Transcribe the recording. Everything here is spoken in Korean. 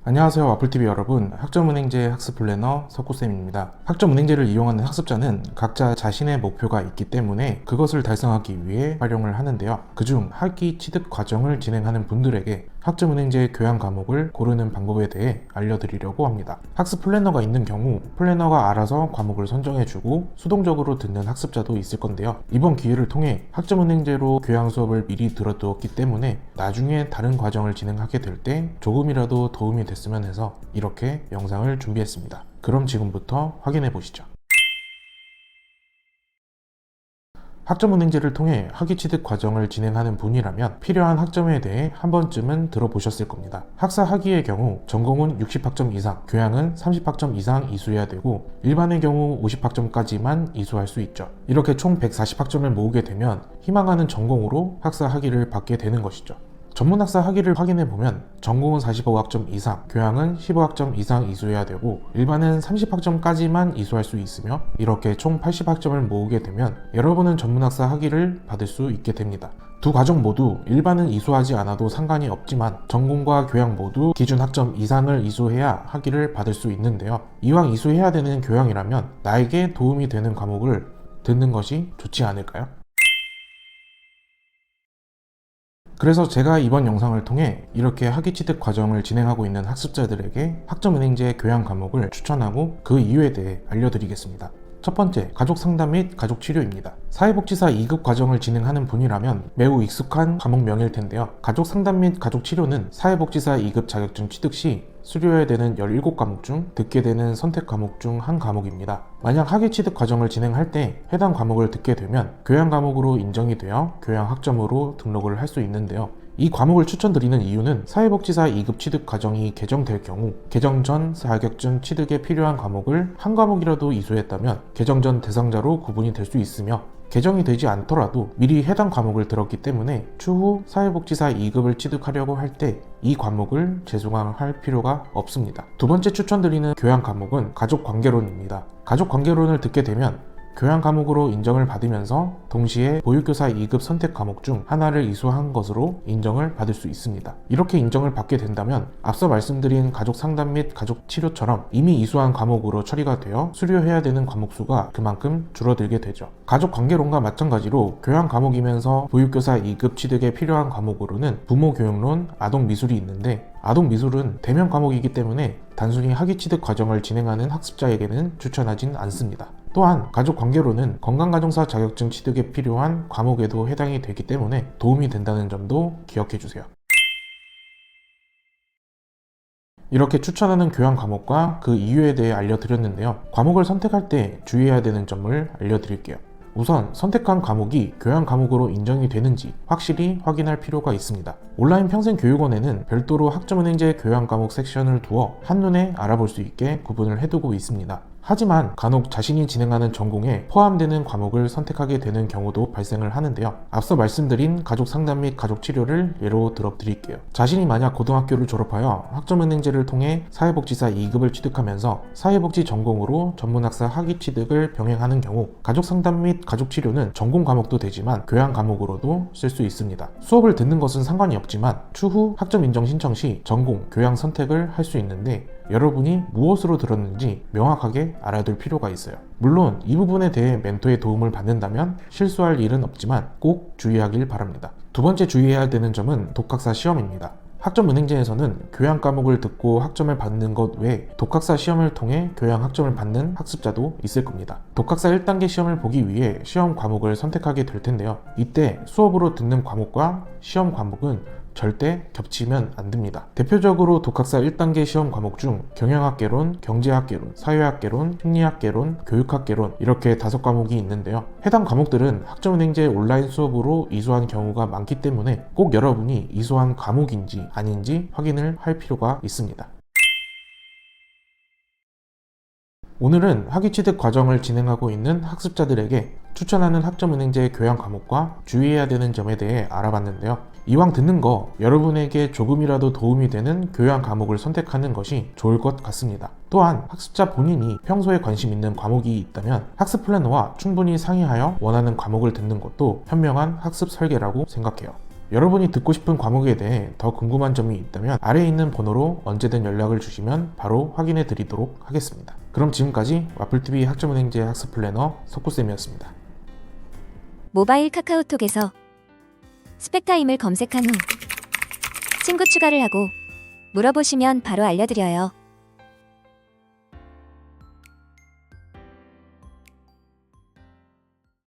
안녕하세요. 와플TV 여러분, 학점은행제 학습 플래너 석구쌤입니다. 학점은행제를 이용하는 학습자는 각자 자신의 목표가 있기 때문에 그것을 달성하기 위해 활용을 하는데요. 그중 학기 취득 과정을 진행하는 분들에게 학점은행제 교양 과목을 고르는 방법에 대해 알려드리려고 합니다. 학습 플래너가 있는 경우 플래너가 알아서 과목을 선정해주고 수동적으로 듣는 학습자도 있을 건데요. 이번 기회를 통해 학점은행제로 교양 수업을 미리 들어두었기 때문에 나중에 다른 과정을 진행하게 될 때 조금이라도 도움이 됐으면 해서 이렇게 영상을 준비했습니다. 그럼 지금부터 확인해 보시죠. 학점은행제를 통해 학위 취득 과정을 진행하는 분이라면 필요한 학점에 대해 한 번쯤은 들어보셨을 겁니다. 학사 학위의 경우 전공은 60학점 이상, 교양은 30학점 이상 이수해야 되고 일반의 경우 50학점까지만 이수할 수 있죠. 이렇게 총 140학점을 모으게 되면 희망하는 전공으로 학사 학위를 받게 되는 것이죠. 전문학사 학위를 확인해보면 전공은 45학점 이상, 교양은 15학점 이상 이수해야 되고 일반은 30학점까지만 이수할 수 있으며 이렇게 총 80학점을 모으게 되면 여러분은 전문학사 학위를 받을 수 있게 됩니다. 두 과정 모두 일반은 이수하지 않아도 상관이 없지만 전공과 교양 모두 기준 학점 이상을 이수해야 학위를 받을 수 있는데요. 이왕 이수해야 되는 교양이라면 나에게 도움이 되는 과목을 듣는 것이 좋지 않을까요? 그래서 제가 이번 영상을 통해 이렇게 학위 취득 과정을 진행하고 있는 학습자들에게 학점은행제 교양 과목을 추천하고 그 이유에 대해 알려드리겠습니다. 첫 번째, 가족 상담 및 가족 치료입니다. 사회복지사 2급 과정을 진행하는 분이라면 매우 익숙한 과목명일 텐데요. 가족 상담 및 가족 치료는 사회복지사 2급 자격증 취득 시 수료해야 되는 17과목 중 듣게 되는 선택 과목 중 한 과목입니다. 만약 학위 취득 과정을 진행할 때 해당 과목을 듣게 되면 교양 과목으로 인정이 되어 교양 학점으로 등록을 할 수 있는데요. 이 과목을 추천드리는 이유는 사회복지사 2급 취득 과정이 개정될 경우 개정 전 자격증 취득에 필요한 과목을 한 과목이라도 이수했다면 개정 전 대상자로 구분이 될 수 있으며 개정이 되지 않더라도 미리 해당 과목을 들었기 때문에 추후 사회복지사 2급을 취득하려고 할 때 이 과목을 재수강할 필요가 없습니다. 두 번째 추천드리는 교양 과목은 가족관계론입니다. 가족관계론을 듣게 되면 교양 과목으로 인정을 받으면서 동시에 보육교사 2급 선택 과목 중 하나를 이수한 것으로 인정을 받을 수 있습니다. 이렇게 인정을 받게 된다면 앞서 말씀드린 가족 상담 및 가족 치료처럼 이미 이수한 과목으로 처리가 되어 수료해야 되는 과목 수가 그만큼 줄어들게 되죠. 가족 관계론과 마찬가지로 교양 과목이면서 보육교사 2급 취득에 필요한 과목으로는 부모교육론, 아동미술이 있는데 아동미술은 대면 과목이기 때문에 단순히 학위 취득 과정을 진행하는 학습자에게는 추천하진 않습니다. 또한 가족관계론은 건강가정사 자격증 취득에 필요한 과목에도 해당이 되기 때문에 도움이 된다는 점도 기억해 주세요. 이렇게 추천하는 교양 과목과 그 이유에 대해 알려드렸는데요. 과목을 선택할 때 주의해야 되는 점을 알려드릴게요. 우선 선택한 과목이 교양 과목으로 인정이 되는지 확실히 확인할 필요가 있습니다. 온라인 평생교육원에는 별도로 학점은행제 교양 과목 섹션을 두어 한눈에 알아볼 수 있게 구분을 해두고 있습니다. 하지만 간혹 자신이 진행하는 전공에 포함되는 과목을 선택하게 되는 경우도 발생을 하는데요. 앞서 말씀드린 가족 상담 및 가족 치료를 예로 들어드릴게요. 자신이 만약 고등학교를 졸업하여 학점은행제를 통해 사회복지사 2급을 취득하면서 사회복지 전공으로 전문학사 학위 취득을 병행하는 경우 가족 상담 및 가족 치료는 전공 과목도 되지만 교양 과목으로도 쓸 수 있습니다. 수업을 듣는 것은 상관이 없지만 추후 학점 인정 신청 시 전공, 교양 선택을 할 수 있는데 여러분이 무엇으로 들었는지 명확하게 알아둘 필요가 있어요. 물론 이 부분에 대해 멘토의 도움을 받는다면 실수할 일은 없지만 꼭 주의하길 바랍니다. 두 번째 주의해야 되는 점은 독학사 시험입니다. 학점은행제에서는 교양 과목을 듣고 학점을 받는 것 외에 독학사 시험을 통해 교양 학점을 받는 학습자도 있을 겁니다. 독학사 1단계 시험을 보기 위해 시험 과목을 선택하게 될 텐데요. 이때 수업으로 듣는 과목과 시험 과목은 절대 겹치면 안 됩니다. 대표적으로 독학사 1단계 시험 과목 중 경영학개론, 경제학개론, 사회학개론, 심리학개론, 교육학개론 이렇게 5과목이 있는데요. 해당 과목들은 학점은행제 온라인 수업으로 이수한 경우가 많기 때문에 꼭 여러분이 이수한 과목인지 아닌지 확인을 할 필요가 있습니다. 오늘은 학위 취득 과정을 진행하고 있는 학습자들에게 추천하는 학점은행제 교양 과목과 주의해야 되는 점에 대해 알아봤는데요. 이왕 듣는 거 여러분에게 조금이라도 도움이 되는 교양 과목을 선택하는 것이 좋을 것 같습니다. 또한 학습자 본인이 평소에 관심 있는 과목이 있다면 학습 플래너와 충분히 상의하여 원하는 과목을 듣는 것도 현명한 학습 설계라고 생각해요. 여러분이 듣고 싶은 과목에 대해 더 궁금한 점이 있다면 아래에 있는 번호로 언제든 연락을 주시면 바로 확인해 드리도록 하겠습니다. 그럼 지금까지 와플TV 학점은행제 학습 플래너 석구쌤이었습니다. 모바일 카카오톡에서 스펙타임을 검색한 후 친구 추가를 하고 물어보시면 바로 알려드려요.